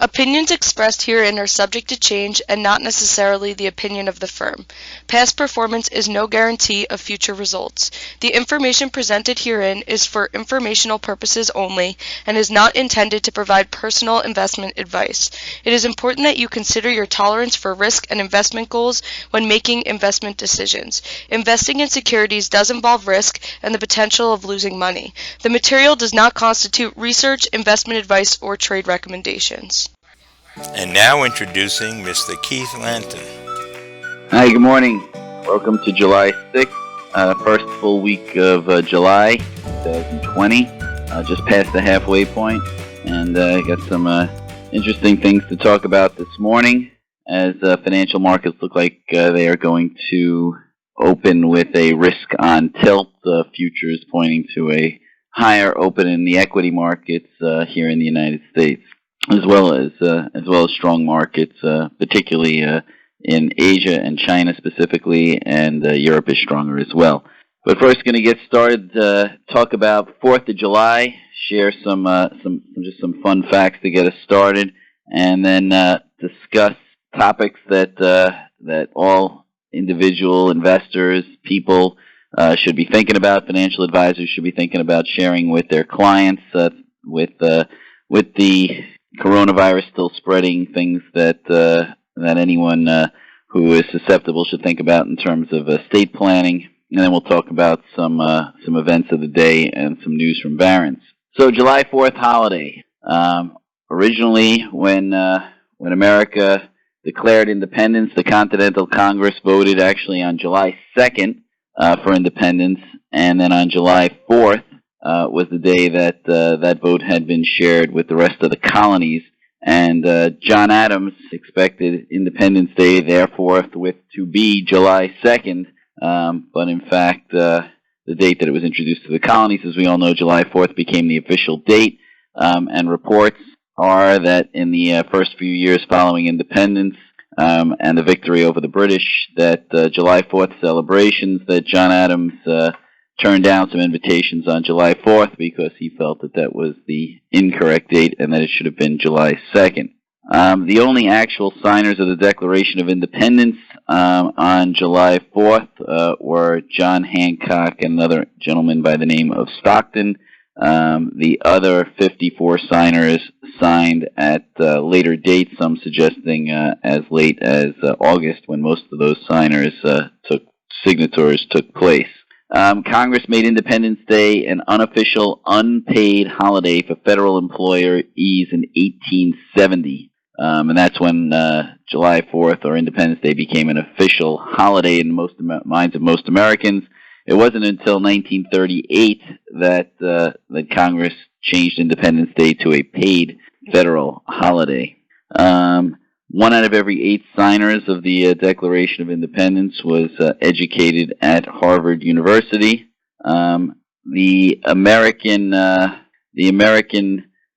Opinions expressed herein are subject to change and not necessarily the opinion of the firm. Past performance is no guarantee of future results. The information presented herein is for informational purposes only and is not intended to provide personal investment advice. It is important that you consider your tolerance for risk and investment goals when making investment decisions. Investing in securities does involve risk and the potential of losing money. The material does not constitute research, investment advice, or trade recommendations. And now introducing Mr. Keith Lanton. Hi, good morning. Welcome to July 6th, first full week of July 2020. Just past the halfway point, and I got some interesting things to talk about this morning as financial markets look like they are going to open with a risk on tilt. Futures pointing to a higher open in the equity markets here in the United States, as well as strong markets, particularly in Asia and China specifically, and Europe is stronger as well. But first, going to get started. Talk about 4th of July. Share some fun facts to get us started, and then discuss topics that all individual investors, people should be thinking about. Financial advisors should be thinking about sharing with their clients. With the coronavirus still spreading, things that anyone who is susceptible should think about in terms of estate planning. And then we'll talk about some events of the day and some news from Barron's. So July 4th holiday. Originally, when America declared independence, the Continental Congress voted actually on July 2nd for independence, and then on July 4th was the day that that vote had been shared with the rest of the colonies. And John Adams expected Independence Day, therefore, to be July 2nd, but in fact, the date that it was introduced to the colonies, as we all know, July 4th became the official date, and reports are that in the first few years following independence and the victory over the British, that July 4th celebrations, that John Adams turned down some invitations on July 4th because he felt that was the incorrect date and that it should have been July 2nd. The only actual signers of the Declaration of Independence on July 4th were John Hancock and another gentleman by the name of Stockton. The other 54 signers signed at later dates, some suggesting as late as August, when most of those signatures took place. Congress made Independence Day an unofficial, unpaid holiday for federal employees in 1870. And that's when July 4th, or Independence Day, became an official holiday in most minds of most Americans. It wasn't until 1938 that Congress changed Independence Day to a paid federal holiday. 1 out of every 8 signers of the Declaration of Independence was educated at Harvard University. The American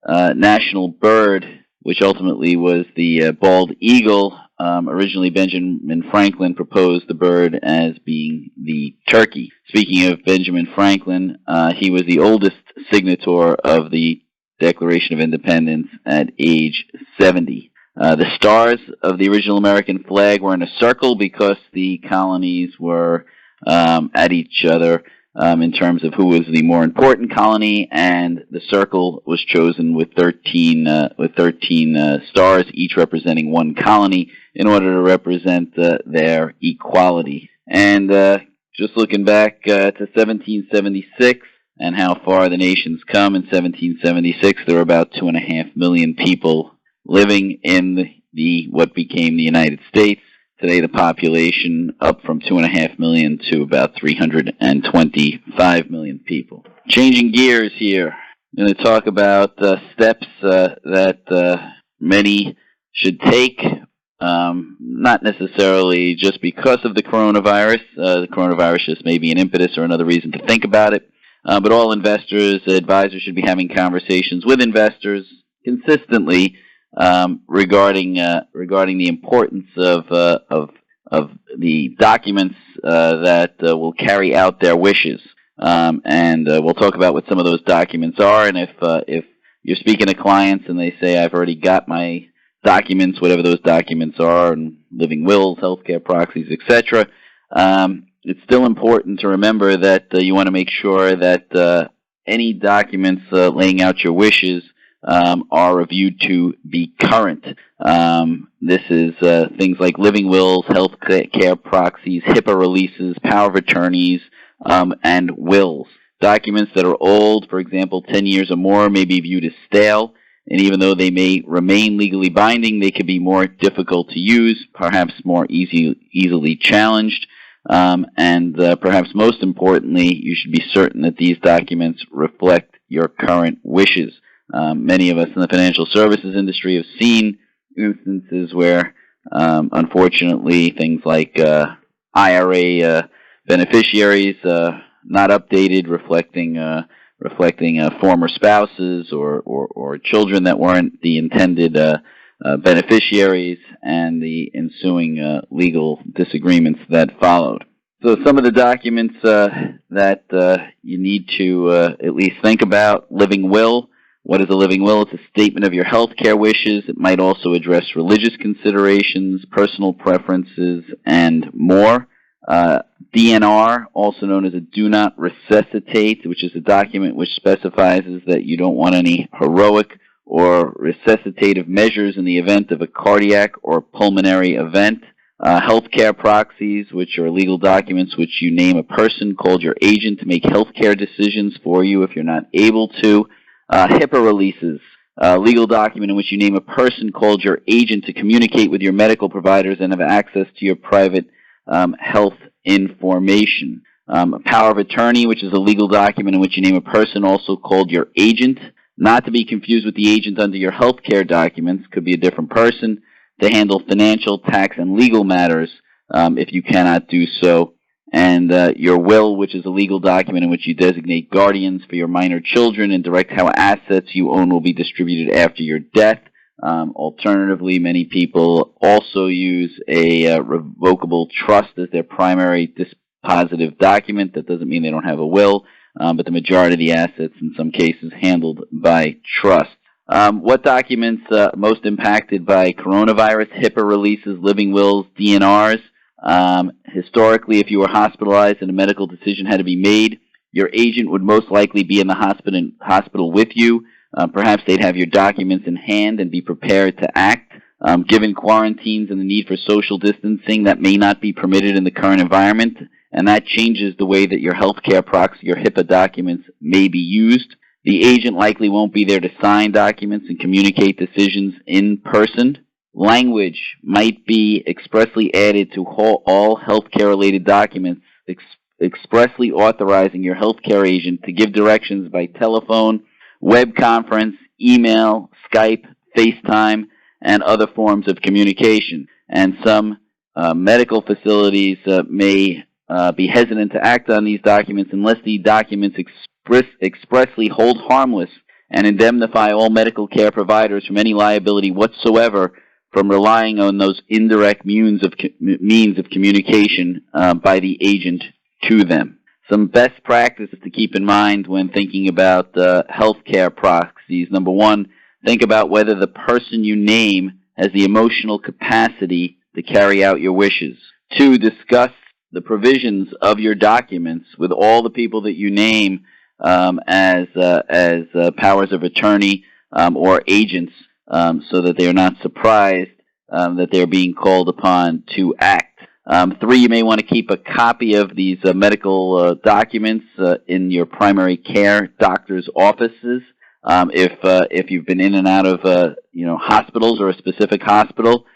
national bird, which ultimately was the bald eagle, originally Benjamin Franklin proposed the bird as being the turkey. Speaking of Benjamin Franklin, he was the oldest signator of the Declaration of Independence at age 70. The stars of the original American flag were in a circle because the colonies were at each other in terms of who was the more important colony, and the circle was chosen with 13 stars, each representing one colony, in order to represent their equality. And just looking back to 1776 and how far the nation's come, in 1776 there were about 2.5 million people living in what became the United States. Today the population up from 2.5 million to about 325 million people. Changing gears here. I'm going to talk about steps that many should take, not necessarily just because of the coronavirus. The coronavirus just may be an impetus or another reason to think about it. But all investors, advisors should be having conversations with investors consistently regarding the importance of the documents that will carry out their wishes, and we'll talk about what some of those documents are. And if you're speaking to clients and they say, "I've already got my documents, whatever those documents are, and living wills, healthcare proxies, etc. It's still important to remember that you want to make sure that any documents laying out your wishes are reviewed to be current. This is things like living wills, health care proxies, HIPAA releases, power of attorneys, and wills. Documents that are old, for example, 10 years or more, may be viewed as stale, and even though they may remain legally binding, they could be more difficult to use, perhaps more easily challenged, and perhaps most importantly, you should be certain that these documents reflect your current wishes. Many of us in the financial services industry have seen instances where, unfortunately, things like IRA beneficiaries not updated, reflecting former spouses or children that weren't the intended beneficiaries, and the ensuing legal disagreements that followed. So some of the documents that you need to at least think about: living will. What is a living will? It's a statement of your health care wishes. It might also address religious considerations, personal preferences, and more. DNR, also known as a do not resuscitate, which is a document which specifies that you don't want any heroic or resuscitative measures in the event of a cardiac or pulmonary event. Healthcare proxies, which are legal documents which you name a person called your agent to make healthcare decisions for you if you're not able to. HIPAA releases, a legal document in which you name a person called your agent to communicate with your medical providers and have access to your private health information. A power of attorney, which is a legal document in which you name a person also called your agent, not to be confused with the agent under your healthcare documents, could be a different person, to handle financial, tax, and legal matters if you cannot do so. And your will, which is a legal document in which you designate guardians for your minor children and direct how assets you own will be distributed after your death. Alternatively, many people also use a revocable trust as their primary dispositive document. That doesn't mean they don't have a will, but the majority of the assets, in some cases, handled by trust. What documents most impacted by coronavirus? HIPAA releases, living wills, DNRs. Historically, if you were hospitalized and a medical decision had to be made, your agent would most likely be in the hospital with you. Perhaps they'd have your documents in hand and be prepared to act. Given quarantines and the need for social distancing, that may not be permitted in the current environment, and that changes the way that your healthcare proxy or HIPAA documents may be used. The agent likely won't be there to sign documents and communicate decisions in person. Language might be expressly added to all healthcare-related documents, expressly authorizing your healthcare agent to give directions by telephone, web conference, email, Skype, FaceTime, and other forms of communication. And some medical facilities may be hesitant to act on these documents unless the documents expressly hold harmless and indemnify all medical care providers from any liability whatsoever from relying on those indirect means of communication by the agent to them. Some best practices to keep in mind when thinking about healthcare proxies. Number one, think about whether the person you name has the emotional capacity to carry out your wishes. Two, discuss the provisions of your documents with all the people that you name as powers of attorney or agents, so that they are not surprised that they're being called upon to act. Three, you may want to keep a copy of these medical documents in your primary care doctor's offices. If you've been in and out of hospitals or a specific hospital,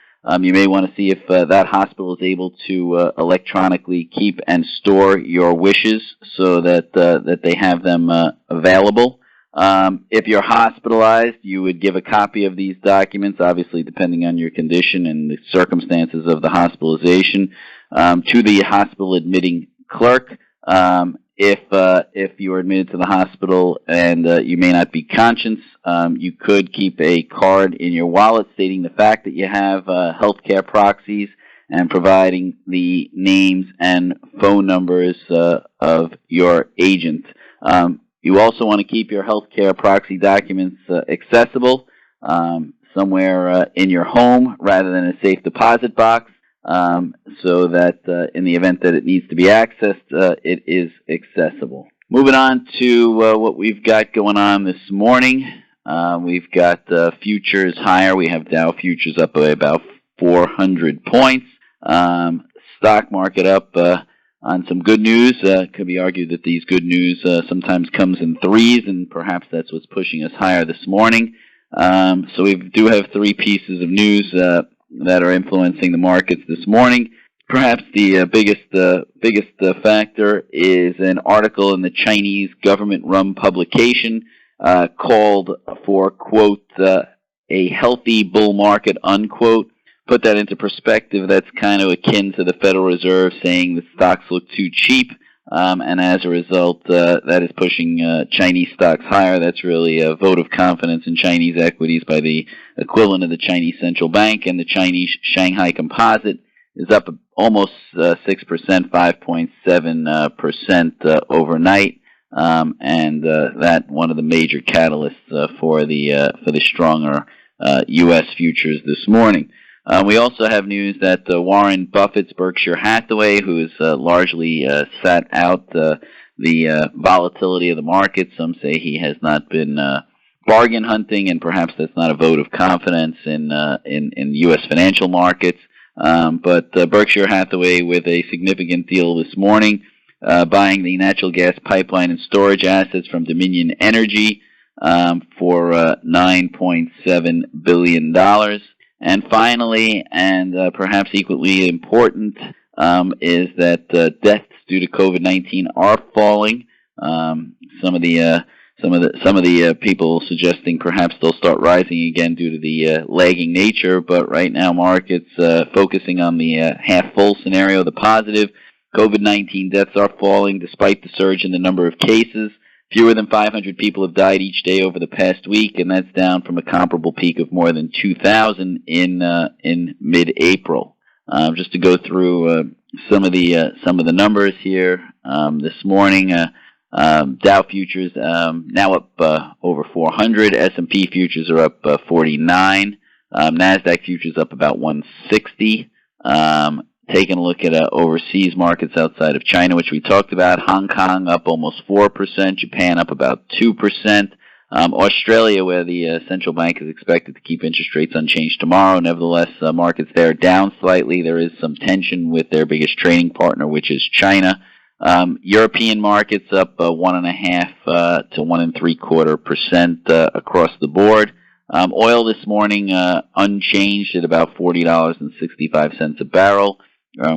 you may want to see if that hospital is able to electronically keep and store your wishes so that they have them available. If you're hospitalized, you would give a copy of these documents, obviously depending on your condition and the circumstances of the hospitalization, to the hospital admitting clerk. If you are admitted to the hospital and you may not be conscious, you could keep a card in your wallet stating the fact that you have healthcare proxies and providing the names and phone numbers of your agent. You also want to keep your healthcare proxy documents accessible. somewhere in your home rather than a safe deposit box, so that in the event that it needs to be accessed, it is accessible. Moving on to what we've got going on this morning. We've got futures higher. We have Dow futures up by about 400 points. Stock market up on some good news. Could be argued that these good news sometimes comes in threes, and perhaps that's what's pushing us higher this morning. So we do have three pieces of news that are influencing the markets this morning. Perhaps the biggest factor is an article in the Chinese government-run publication called for, quote, a healthy bull market, unquote. Put that into perspective, that's kind of akin to the Federal Reserve saying that stocks look too cheap, and as a result, that is pushing Chinese stocks higher. That's really a vote of confidence in Chinese equities by the equivalent of the Chinese central bank, and the Chinese Shanghai Composite is up almost 6%, 5.7% overnight, and that one of the major catalysts for the stronger U.S. futures this morning. We also have news that Warren Buffett's Berkshire Hathaway, who has largely sat out the volatility of the market. Some say he has not been bargain hunting, and perhaps that's not a vote of confidence in U.S. financial markets. But Berkshire Hathaway with a significant deal this morning, buying the natural gas pipeline and storage assets from Dominion Energy for $9.7 billion. And finally, and perhaps equally important, is that deaths due to COVID-19 are falling. Some of the people suggesting perhaps they'll start rising again due to the lagging nature, but right now markets focusing on the half-full scenario, the positive. COVID-19 deaths are falling despite the surge in the number of cases. Fewer than 500 people have died each day over the past week, and that's down from a comparable peak of more than 2,000 in mid-April. Just to go through some of the numbers here this morning. Dow futures now up over 400. S&P futures are up 49. Nasdaq futures up about 160. Taking a look at overseas markets outside of China, which we talked about. Hong Kong up almost 4%. Japan up about 2%. Australia, where the central bank is expected to keep interest rates unchanged tomorrow. Nevertheless, markets there down slightly. There is some tension with their biggest trading partner, which is China. European markets up 1.5 to 1.75% across the board. Oil this morning unchanged at about $40.65 a barrel.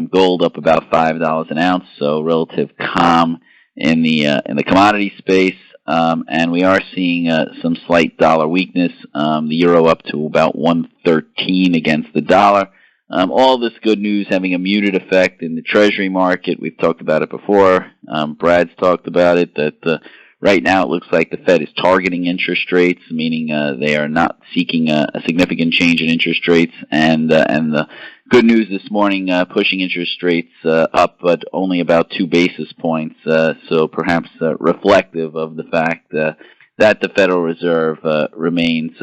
Gold up about $5 an ounce, so relative calm in the commodity space. And we are seeing some slight dollar weakness. The euro up to about 113 against the dollar. All this good news having a muted effect in the Treasury market. We've talked about it before. Brad's talked about it, that right now it looks like the Fed is targeting interest rates, meaning they are not seeking a significant change in interest rates. And the good news this morning, pushing interest rates up, but only about 2 basis points. So perhaps reflective of the fact that the Federal Reserve remains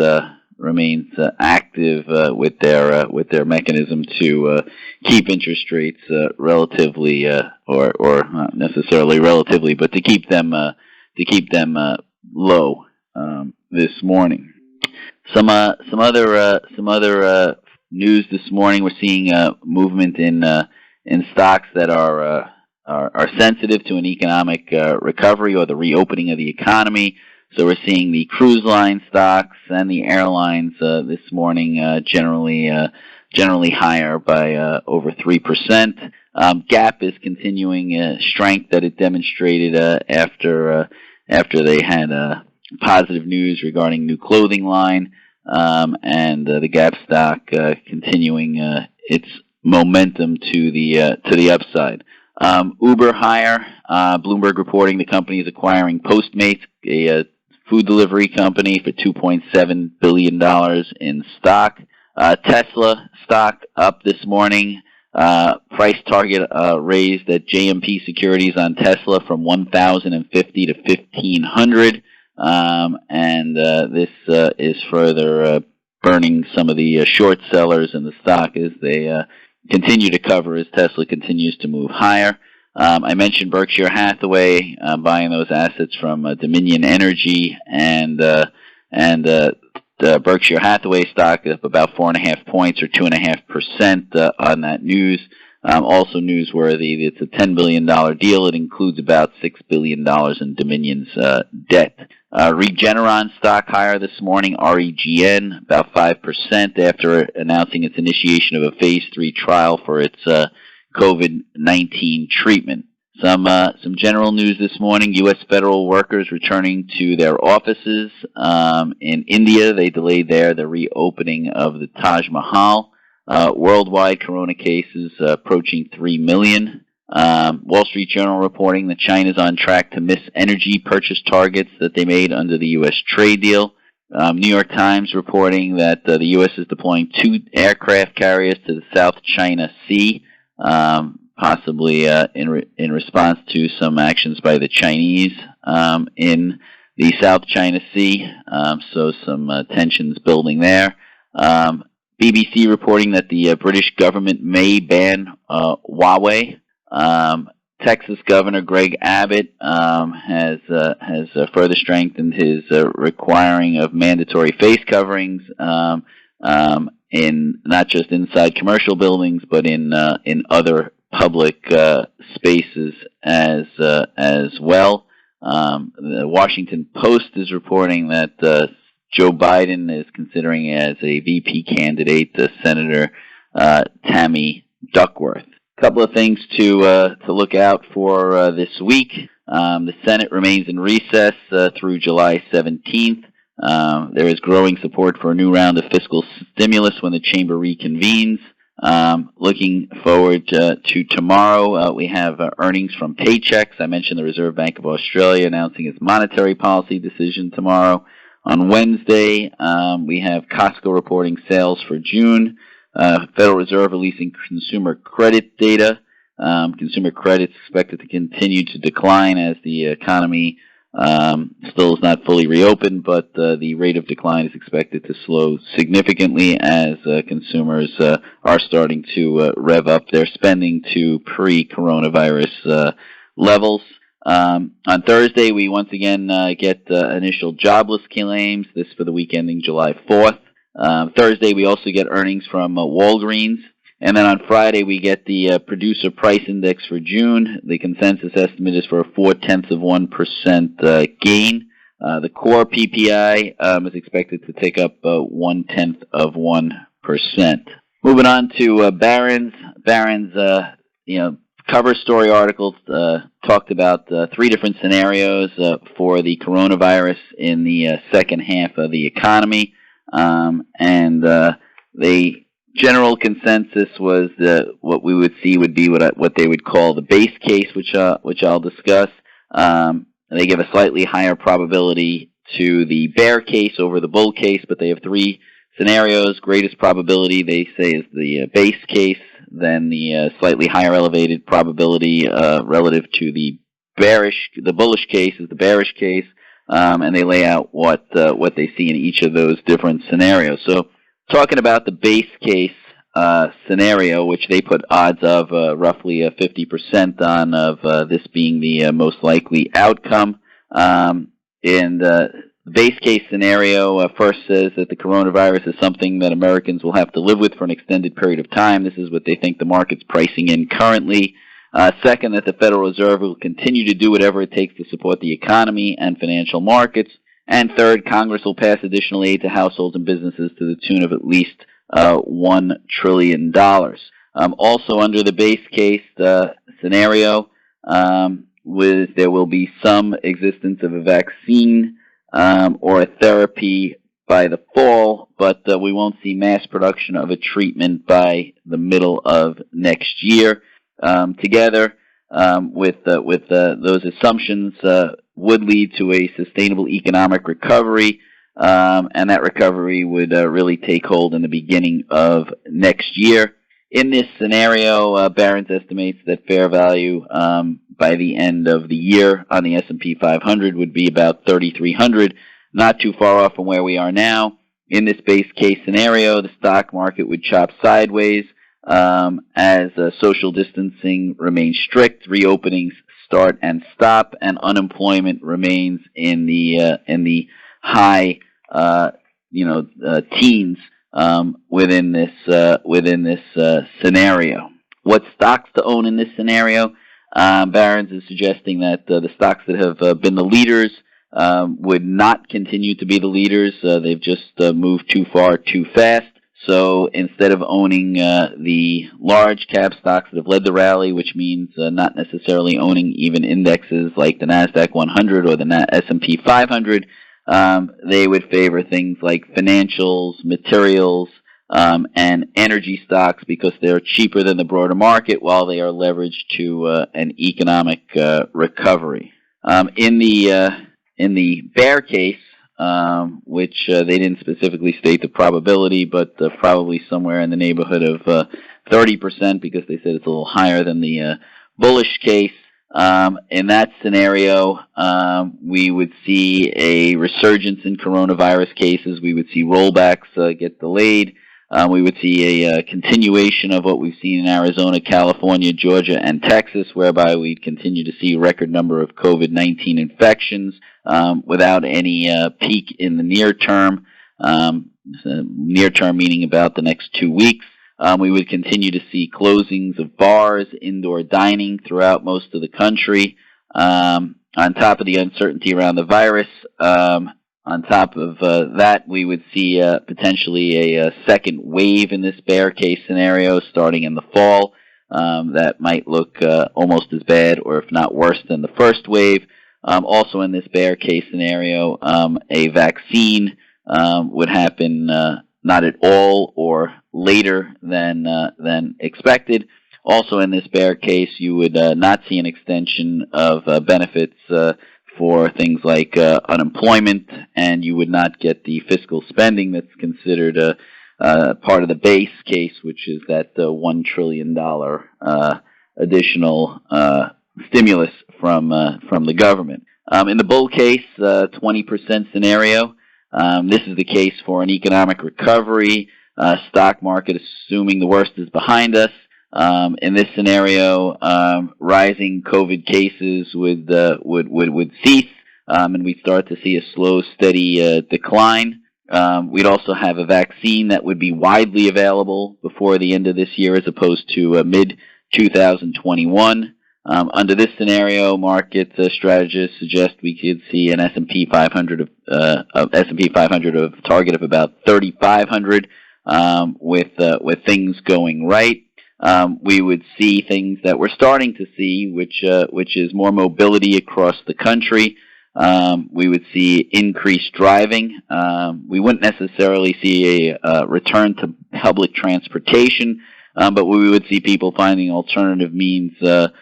active with their mechanism to keep interest rates relatively, or not necessarily relatively, but to keep them low this morning. Some other news this morning. We're seeing movement in stocks that are sensitive to an economic recovery or the reopening of the economy. So we're seeing the cruise line stocks and the airlines this morning generally higher by over 3%. Gap is continuing strength that it demonstrated after they had positive news regarding new clothing line, and the Gap stock continuing its momentum to the upside. Uber higher. Bloomberg reporting the company is acquiring Postmates, a food delivery company, for $2.7 billion in stock. Tesla stock up this morning. Price target raised at JMP Securities on Tesla from $1,050 to $1,500, and this is further burning some of the short sellers in the stock as they continue to cover as Tesla continues to move higher. I mentioned Berkshire Hathaway buying those assets from Dominion Energy, and the Berkshire Hathaway stock up about 4.5 points or 2.5% on that news. Also newsworthy, it's a $10 billion deal. It includes about $6 billion in Dominion's debt. Regeneron stock higher this morning, REGN, about 5% after announcing its initiation of a phase 3 trial for its COVID-19 treatment. Some general news this morning, U.S. federal workers returning to their offices. In India, they delayed the reopening of the Taj Mahal. Worldwide corona cases approaching 3 million. Wall Street Journal reporting that China's on track to miss energy purchase targets that they made under the U.S. trade deal. New York Times reporting that the U.S. is deploying 2 aircraft carriers to the South China Sea, possibly in response to some actions by the Chinese in the South China Sea. So some tensions building there. BBC reporting that the British government may ban Huawei. Texas Governor Greg Abbott has further strengthened his requiring of mandatory face coverings in not just inside commercial buildings, but in other public spaces as well. The Washington Post is reporting that Joe Biden is considering as a VP candidate Senator Tammy Duckworth. A couple of things to look out for this week. The Senate remains in recess through July 17th. There is growing support for a new round of fiscal stimulus when the chamber reconvenes. Looking forward to tomorrow, we have earnings from Paychex. I mentioned the Reserve Bank of Australia announcing its monetary policy decision tomorrow. On Wednesday, we have Costco reporting sales for June. Federal Reserve releasing consumer credit data. Consumer credit is expected to continue to decline as the economy still is not fully reopened, but the rate of decline is expected to slow significantly as consumers are starting to rev up their spending to pre-coronavirus levels. On Thursday, we once again get initial jobless claims, this for the week ending July 4th. Thursday, we also get earnings from Walgreens. And then on Friday, we get the Producer Price Index for June. The consensus estimate is for a 0.4% gain. The core PPI is expected to take up 0.1%. Moving on to Barron's. Barron's, cover story articles talked about 3 different scenarios for the coronavirus in the second half of the economy. The general consensus was that what we would see would be what they would call the base case, which I'll discuss. They give a slightly higher probability to the bear case over the bull case, but they have 3 scenarios. Greatest probability, they say, is the base case, then the slightly higher elevated probability relative to the bullish case is the bearish case, and they lay out what they see in each of those different scenarios. So, talking about the base case scenario, which they put odds of roughly 50% on of this being the most likely outcome. In the base case scenario first says that the coronavirus is something that Americans will have to live with for an extended period of time. This is what they think the market's pricing in currently. Second, that the Federal Reserve will continue to do whatever it takes to support the economy and financial markets. And third, Congress will pass additional aid to households and businesses to the tune of at least $1 trillion. Also, under the base case scenario, there will be some existence of a vaccine or a therapy by the fall, but we won't see mass production of a treatment by the middle of next year. Together with those assumptions would lead to a sustainable economic recovery, and that recovery would really take hold in the beginning of next year. In this scenario, Barron's estimates that fair value by the end of the year on the S&P 500 would be about 3,300, not too far off from where we are now. In this base case scenario, the stock market would chop sideways as social distancing remains strict, reopenings start and stop, and unemployment remains in the high teens within this scenario. What stocks to own in this scenario? Barron's is suggesting that the stocks that have been the leaders would not continue to be the leaders. They've just moved too far too fast. So instead of owning the large cap stocks that have led the rally, which means not necessarily owning even indexes like the NASDAQ 100 or the S&P 500, they would favor things like financials, materials, and energy stocks because they're cheaper than the broader market while they are leveraged to an economic recovery. In the bear case, which they didn't specifically state the probability, but probably somewhere in the neighborhood of 30% because they said it's a little higher than the bullish case. In that scenario, we would see a resurgence in coronavirus cases. We would see rollbacks get delayed. We would see a continuation of what we've seen in Arizona, California, Georgia, and Texas, whereby we continue to see a record number of COVID-19 infections without any peak in the near term. Near term meaning about the next 2 weeks. We would continue to see closings of bars, indoor dining throughout most of the country. On top of the uncertainty around the virus, on top of that, we would see potentially a second wave in this bear case scenario starting in the fall that might look almost as bad or if not worse than the first wave. Also in this bear case scenario, a vaccine would happen not at all or later than expected. Also in this bear case, you would not see an extension of benefits for things like unemployment, and you would not get the fiscal spending that's considered part of the base case, which is that $1 trillion additional stimulus from the government. In the bull case, 20% scenario, this is the case for an economic recovery, stock market assuming the worst is behind us. In this scenario, rising COVID cases would cease, and we'd start to see a slow, steady decline. We'd also have a vaccine that would be widely available before the end of this year, as opposed to mid-2021. Under this scenario, market strategists suggest we could see an S&P 500 of target of about 3,500 with things going right. We would see things that we're starting to see, which is more mobility across the country. We would see increased driving. We wouldn't necessarily see a return to public transportation, but we would see people finding alternative means to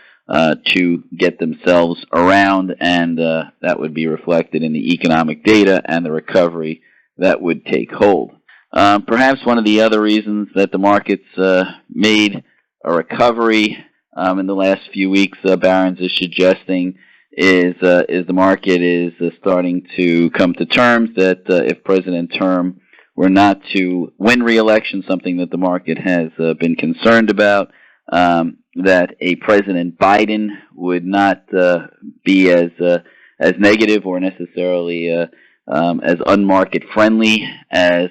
get themselves around, and that would be reflected in the economic data and the recovery that would take hold. Perhaps one of the other reasons that the markets made a recovery in the last few weeks, Barron's is suggesting, is the market is starting to come to terms that if President Trump were not to win re-election, something that the market has been concerned about, that a President Biden would not be as negative or necessarily as unmarket friendly as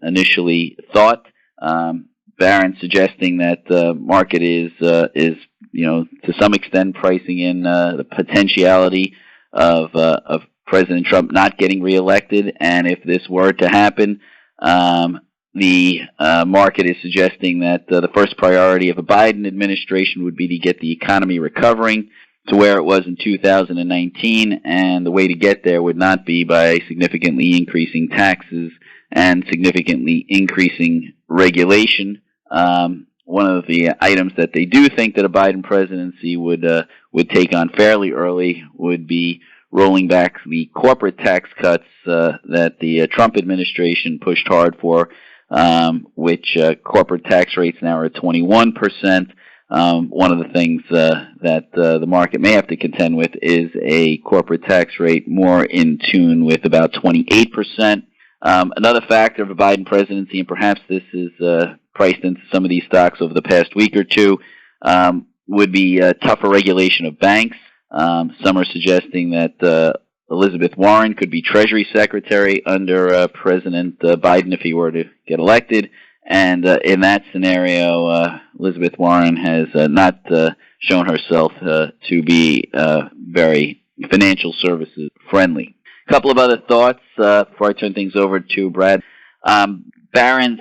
initially thought. Barron suggesting that the market is to some extent pricing in the potentiality of President Trump not getting reelected, and if this were to happen, the market is suggesting that the first priority of a Biden administration would be to get the economy recovering to where it was in 2019, and the way to get there would not be by significantly increasing taxes and significantly increasing regulation. One of the items that they do think that a Biden presidency would take on fairly early would be rolling back the corporate tax cuts that the Trump administration pushed hard for, which corporate tax rates now are at 21%. One of the things that the market may have to contend with is a corporate tax rate more in tune with about 28%. Another factor of a Biden presidency, and perhaps this is priced into some of these stocks over the past week or two, would be tougher regulation of banks. Some are suggesting that Elizabeth Warren could be Treasury Secretary under President Biden if he were to get elected. And in that scenario, Elizabeth Warren has not shown herself to be very financial services friendly. A couple of other thoughts before I turn things over to Brad. Barron's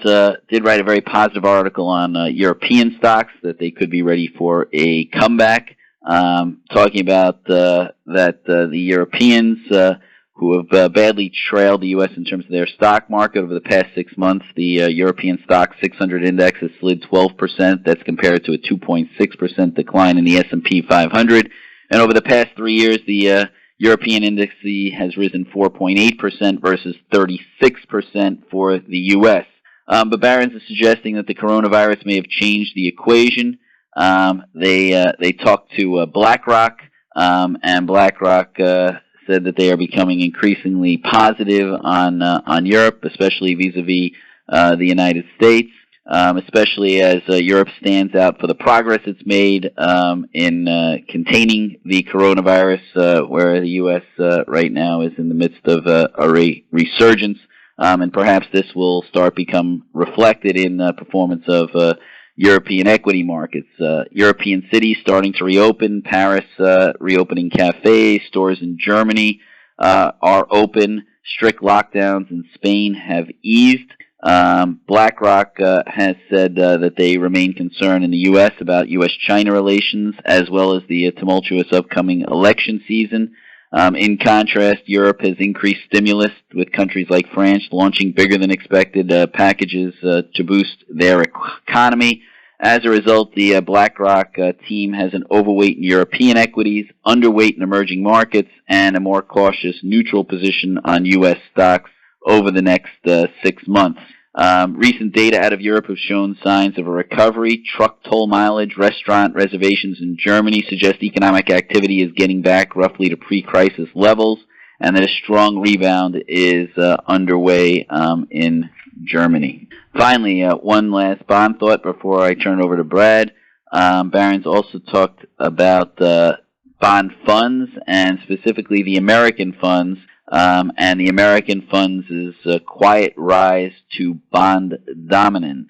did write a very positive article on European stocks, that they could be ready for a comeback, talking about that the Europeans who have badly trailed the U.S. in terms of their stock market over the past 6 months. The European stock 600 index has slid 12%. That's compared to a 2.6% decline in the S&P 500. And over the past 3 years, the European index has risen 4.8% versus 36% for the U.S. But Barron's is suggesting that the coronavirus may have changed the equation. They talked to BlackRock, and BlackRock said that they are becoming increasingly positive on Europe, especially vis-a-vis the United States, especially as Europe stands out for the progress it's made in containing the coronavirus, where the U.S. right now is in the midst of a resurgence, and perhaps this will start become reflected in the performance of European equity markets. European cities starting to reopen. Paris reopening cafes. Stores in Germany are open. Strict lockdowns in Spain have eased. BlackRock has said that they remain concerned in the U.S. about U.S.-China relations, as well as the tumultuous upcoming election season. In contrast, Europe has increased stimulus, with countries like France launching bigger than expected packages to boost their economy. As a result, the BlackRock team has an overweight in European equities, underweight in emerging markets, and a more cautious neutral position on U.S. stocks over the next 6 months. Recent data out of Europe have shown signs of a recovery. Truck toll mileage, restaurant reservations in Germany suggest economic activity is getting back roughly to pre-crisis levels, and that a strong rebound is underway in Germany. Finally, one last bond thought before I turn over to Brad. Barron's also talked about bond funds, and specifically the American funds, and the American funds' quiet rise to bond dominance.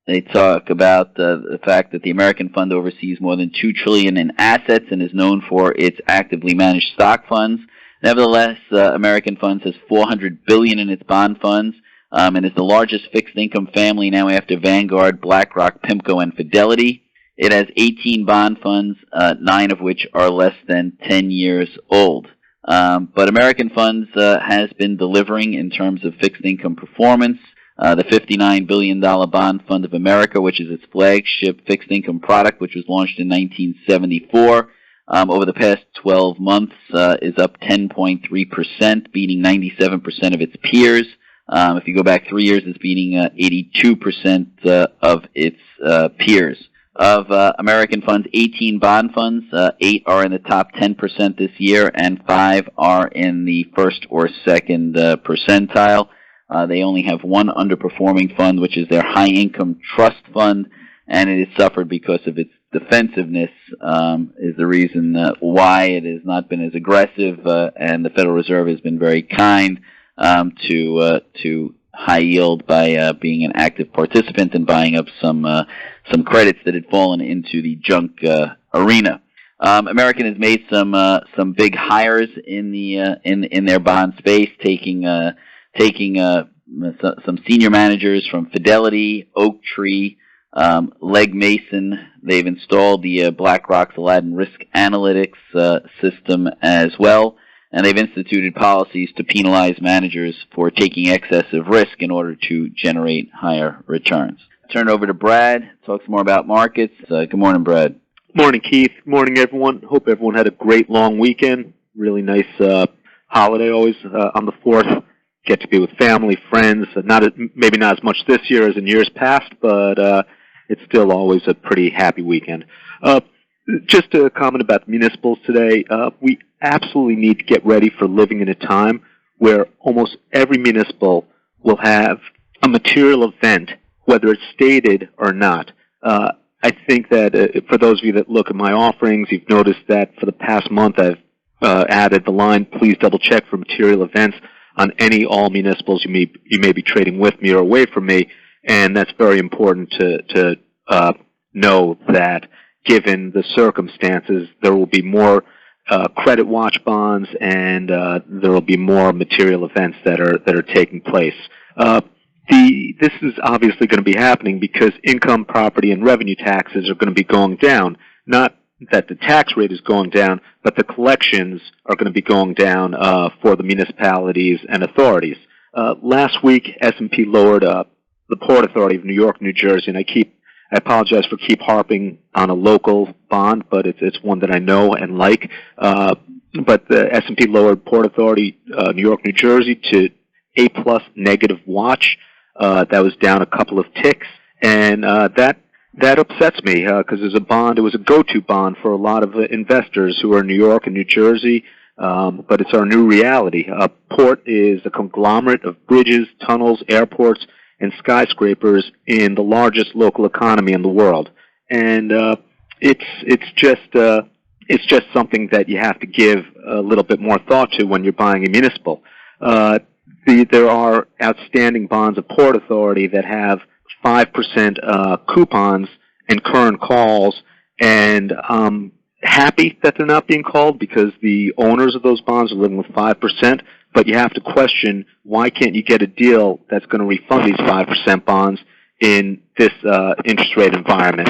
They talk about the fact that the American fund oversees more than $2 trillion in assets and is known for its actively managed stock funds. Nevertheless, American Funds has $400 billion in its bond funds, and is the largest fixed income family now after Vanguard, BlackRock, PIMCO, and Fidelity. It has 18 bond funds, 9 of which are less than 10 years old. But American Funds has been delivering in terms of fixed income performance. The $59 billion Bond Fund of America, which is its flagship fixed income product, which was launched in 1974, over the past 12 months is up 10.3%, beating 97% of its peers. If you go back 3 years, it's beating 82% of its peers. Of American Funds' 18 bond funds, 8 are in the top 10% this year, and 5 are in the first or second percentile. They only have one underperforming fund, which is their high-income trust fund, and it has suffered because of its defensiveness, is the reason why it has not been as aggressive, and the Federal Reserve has been very kind to high yield by being an active participant and buying up some credits that had fallen into the junk arena. American has made some big hires in their bond space, taking some senior managers from Fidelity, Oaktree, Legg Mason. They've installed the BlackRock's Aladdin Risk Analytics system as well. And they've instituted policies to penalize managers for taking excessive risk in order to generate higher returns. Turn it over to Brad, talk some more about markets. Good morning, Brad. Morning, Keith. Morning, everyone. Hope everyone had a great long weekend. Really nice holiday always on the 4th. Get to be with family, friends. Maybe not as much this year as in years past, but it's still always a pretty happy weekend. Just a comment about municipals today. We absolutely need to get ready for living in a time where almost every municipal will have a material event, whether it's stated or not. I think that for those of you that look at my offerings, you've noticed that for the past month I've added the line, please double check for material events on all municipals you may be trading with me or away from me, and that's very important to know that given the circumstances, there will be more credit watch bonds and there will be more material events that are taking place. This is obviously going to be happening because income, property, and revenue taxes are going to be going down. Not that the tax rate is going down, but the collections are going to be going down for the municipalities and authorities. Last week, S&P lowered the Port Authority of New York, New Jersey, and I apologize for keep harping on a local bond, but it's one that I know and like. But the S&P lowered Port Authority, New York, New Jersey to A+ negative watch. That was down a couple of ticks, and that upsets me because it was a go-to bond for a lot of investors who are in New York and New Jersey, but it's our new reality. Port is a conglomerate of bridges, tunnels, airports, and skyscrapers in the largest local economy in the world, and it's just something that you have to give a little bit more thought to when you're buying a municipal. There are outstanding bonds of Port Authority that have 5% coupons and current calls, and I'm happy that they're not being called because the owners of those bonds are living with 5%, but you have to question, why can't you get a deal that's going to refund these 5% bonds in this interest rate environment?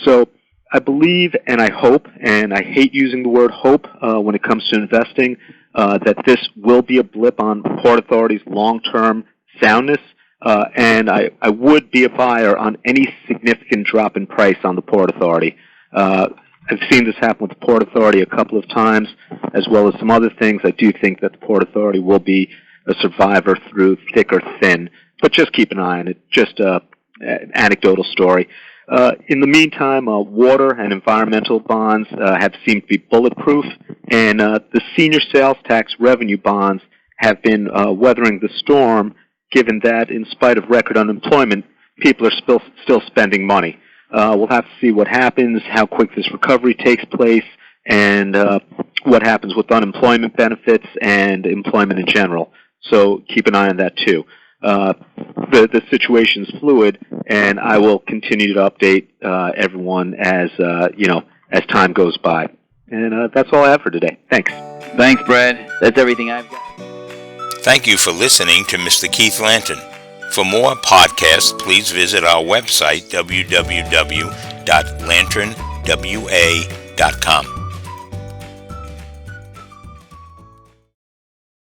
So I believe and I hope, and I hate using the word hope when it comes to investing, that this will be a blip on Port Authority's long-term soundness, and I would be a buyer on any significant drop in price on the Port Authority. I've seen this happen with the Port Authority a couple of times, as well as some other things. I do think that the Port Authority will be a survivor through thick or thin, but just keep an eye on it. Just an anecdotal story. In the meantime, water and environmental bonds have seemed to be bulletproof, and the senior sales tax revenue bonds have been weathering the storm, given that in spite of record unemployment, people are still spending money. We'll have to see what happens, how quick this recovery takes place, and what happens with unemployment benefits and employment in general. So keep an eye on that too. The situation's fluid, and I will continue to update everyone as time goes by. And that's all I have for today. Thanks. Thanks, Brad. That's everything I've got. Thank you for listening to Mr. Keith Lanton. For more podcasts, please visit our website, www.lanternwa.com.